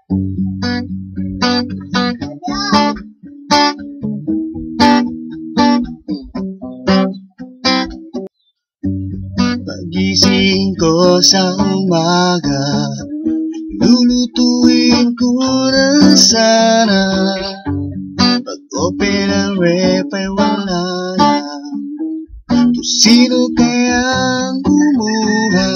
Pagising ko sa umaga, lulutuin ko na sana. Pag-open ang rep ay wala na. Sino kayang kumuha?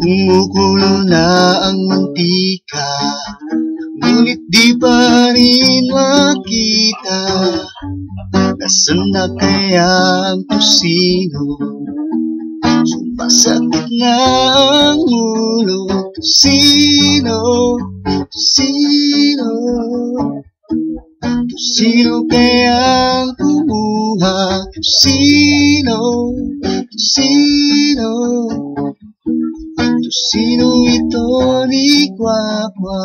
Kumukulo na ang mantika, ngunit di pa rin makita. Nasaan na kaya ang tusino? Sumasakit na ang ulo. Tusino, tusino, tusino kayang kumuha? Tusino, tusino, tusino ito ni Kwakwa.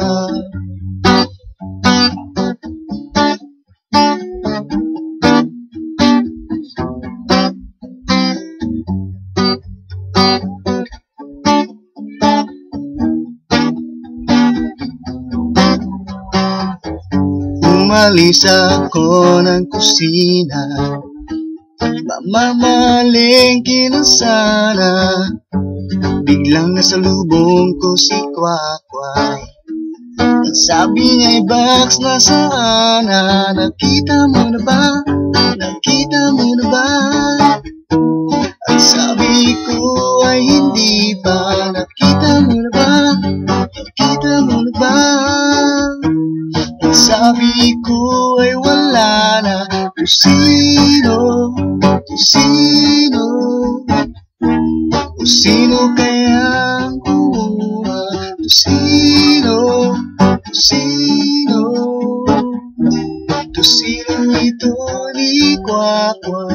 Umalis ako ng kusina, mamamalengke na sana. Biglang nasalubong ko si Kwakwa. Ang sabi niya'y Bax, nasaan na? Nakita mo na ba? Nakita mo na ba? Ang sabi ko ay hindi pa. Nakita mo na ba? Nakita mo na ba? Ang sabi ko ay wala na. Tusino, tusino, tusino kayang kumuha? Tusino, tusino, tusino ito ni Kwakwa.